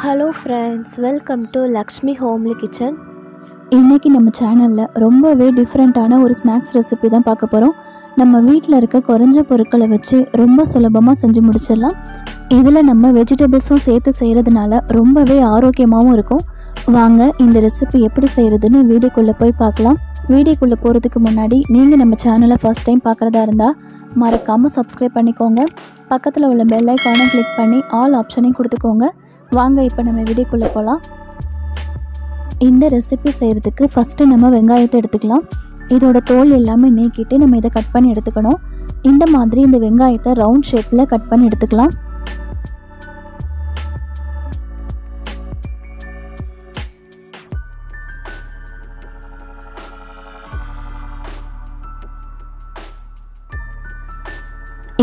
Hello friends, welcome to Lakshmi Homely Kitchen. இன்னைக்கு நம்ம சேனல்ல ரொம்பவே டிஃபரெண்டான ஒரு ஸ்நாக்ஸ் ரெசிபி தான் பார்க்க போறோம். நம்ம வீட்ல இருக்க குறைஞ்ச பொருட்களை வச்சு ரொம்ப சுலபமா செஞ்சு முடிச்சிடலாம். இதுல நம்ம வெஜிடபிள்ஸும் சேர்த்து செய்யறதுனால ரொம்பவே ஆரோக்கியமாவும் இருக்கும். வாங்க இந்த ரெசிபி எப்படி செய்யறதுன்னு வீடியோக்குள்ள போய் பார்க்கலாம். வீடியோக்குள்ள போறதுக்கு முன்னாடி நீங்க நம்ம சேனலை ஃபர்ஸ்ட் டைம் பார்க்கறதா இருந்தா மறக்காம சப்ஸ்கிரைப் பண்ணிக்கோங்க. பக்கத்துல உள்ள பெல் ஐகானை கிளிக் பண்ணி ஆல் ஆப்ஷனையும் கொடுத்துக்கோங்க. வாங்க இப்போ நம்ம வீடியோக்குள்ளே போகலாம். இந்த ரெசிபி செய்கிறதுக்கு ஃபஸ்ட்டு நம்ம வெங்காயத்தை எடுத்துக்கலாம். இதோட தோல் எல்லாமே நீக்கிட்டு நம்ம இதை கட் பண்ணி எடுத்துக்கணும். இந்த மாதிரி இந்த வெங்காயத்தை ரவுண்ட் ஷேப்பில் கட் பண்ணி எடுத்துக்கலாம்.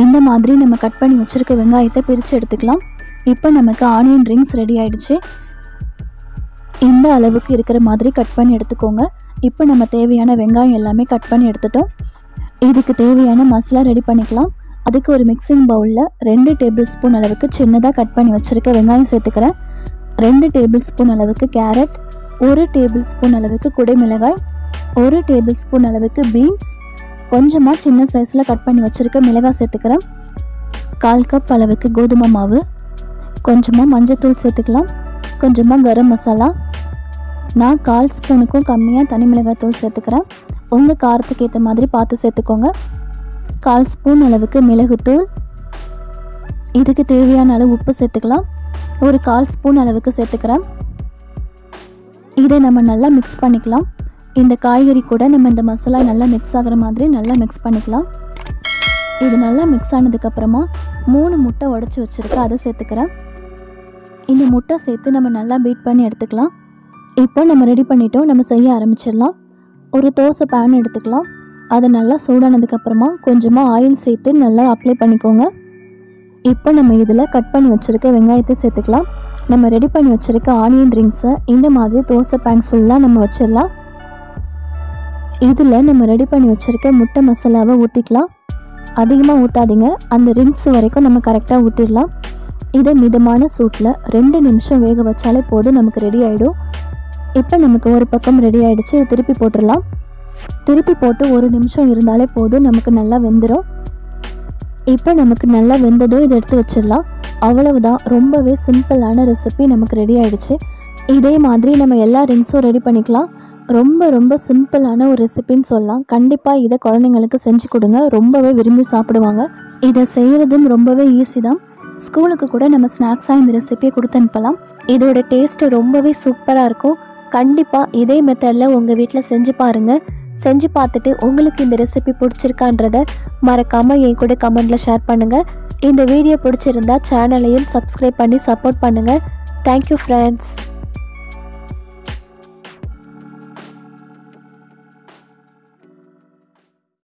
இந்த மாதிரி நம்ம கட் பண்ணி வச்சுருக்க வெங்காயத்தை பிரித்து எடுத்துக்கலாம். இப்போ நமக்கு ஆனியன் ரிங்ஸ் ரெடி ஆயிடுச்சு. இந்த அளவுக்கு இருக்கிற மாதிரி கட் பண்ணி எடுத்துக்கோங்க. இப்போ நம்ம தேவையான வெங்காயம் எல்லாமே கட் பண்ணி எடுத்துட்டோம். இதுக்கு தேவையான மசாலா ரெடி பண்ணிக்கலாம். அதுக்கு ஒரு மிக்சிங் பவுலில் 2 டேபிள் ஸ்பூன் அளவுக்கு சின்னதாக கட் பண்ணி வச்சுருக்க வெங்காயம் சேர்த்துக்கிறேன். 2 டேபிள் ஸ்பூன் அளவுக்கு கேரட், 1 டேபிள் ஸ்பூன் அளவுக்கு குடைமிளகாய், 1 டேபிள் ஸ்பூன் அளவுக்கு பீன்ஸ், கொஞ்சமாக சின்ன சைஸில் கட் பண்ணி வச்சுருக்க மிளகாய் சேர்த்துக்கிறேன். 1/4 கப் அளவுக்கு கோதுமை மாவு, கொஞ்சமாக மஞ்சத்தூள் சேர்த்துக்கலாம், கொஞ்சமாக கரம் மசாலா. நான் 1/4 ஸ்பூனுக்கும் கம்மியாக தனி மிளகாய் தூள் சேர்த்துக்கிறேன். உங்கள் காரத்துக்கு ஏற்ற மாதிரி பார்த்து சேர்த்துக்கோங்க. 1/4 ஸ்பூன் அளவுக்கு மிளகுத்தூள், இதுக்கு தேவையான அளவு உப்பு சேர்த்துக்கலாம். ஒரு 1/4 ஸ்பூன் அளவுக்கு சேர்த்துக்கிறேன். இதை நம்ம நல்லா மிக்ஸ் பண்ணிக்கலாம். இந்த காய்கறி கூட நம்ம இந்த மசாலா நல்லா மிக்ஸ் ஆகிற மாதிரி நல்லா மிக்ஸ் பண்ணிக்கலாம். இது நல்லா மிக்ஸ் ஆனதுக்கப்புறமா 3 முட்டை உடச்சி வச்சுருக்கேன், அதை சேர்த்துக்கிறேன். இந்த முட்டை சேர்த்து நம்ம நல்லா பீட் பண்ணி எடுத்துக்கலாம். இப்போ நம்ம ரெடி பண்ணிட்டோம், நம்ம செய்ய ஆரம்பிச்சிடலாம். ஒரு தோசை பேன் எடுத்துக்கலாம். அதை நல்லா சூடானதுக்கப்புறமா கொஞ்சமாக ஆயில் சேர்த்து நல்லா அப்ளை பண்ணிக்கோங்க. இப்போ நம்ம இதில் கட் பண்ணி வச்சுருக்க வெங்காயத்தை சேர்த்துக்கலாம். நம்ம ரெடி பண்ணி வச்சுருக்க ஆனியன் ரிங்ஸை இந்த மாதிரி தோசை பேன் ஃபுல்லாக நம்ம வச்சிடலாம். இதில் நம்ம ரெடி பண்ணி வச்சுருக்க முட்டை மசாலாவை ஊற்றிக்கலாம். அதிகமாக ஊற்றாதீங்க, அந்த ரிங்ஸ் வரைக்கும் நம்ம கரெக்டாக ஊற்றிடலாம். இதை மிதமான சூட்டில் 2 நிமிஷம் வேக வச்சாலே போதும், நமக்கு ரெடி ஆகிடும். இப்போ நமக்கு ஒரு பக்கம் ரெடி ஆகிடுச்சு. திருப்பி போட்டுடலாம். திருப்பி போட்டு 1 நிமிஷம் இருந்தாலே போதும், நமக்கு நல்லா வெந்துடும். இப்போ நமக்கு நல்லா வெந்ததும் இதை எடுத்து வச்சிடலாம். அவ்வளவுதான், ரொம்பவே சிம்பிளான ரெசிபி நமக்கு ரெடி ஆகிடுச்சு. இதே மாதிரி நம்ம எல்லா ரிங்ஸும் ரெடி பண்ணிக்கலாம். ரொம்ப சிம்பிளான ஒரு ரெசிபின்னு சொல்லலாம். கண்டிப்பாக இதை குழந்தைங்களுக்கு செஞ்சு கொடுங்க, ரொம்பவே விரும்பி சாப்பிடுவாங்க. இதை செய்கிறதும் ரொம்பவே ஈஸி தான். ஸ்கூலுக்கு கூட நம்ம ஸ்நாக்ஸாக இந்த ரெசிபியை கொடுத்து அனுப்பலாம். இதோட டேஸ்ட்டு ரொம்பவே சூப்பராக இருக்கும். கண்டிப்பாக இதே மெத்தடில் உங்கள் வீட்டில் செஞ்சு பாருங்கள். செஞ்சு பார்த்துட்டு உங்களுக்கு இந்த ரெசிபி பிடிச்சிருக்கான்றதை மறக்காமல் என் கூட கமெண்டில் ஷேர் பண்ணுங்கள். இந்த வீடியோ பிடிச்சிருந்தா சேனலையும் சப்ஸ்கிரைப் பண்ணி சப்போர்ட் பண்ணுங்கள். Thank you friends.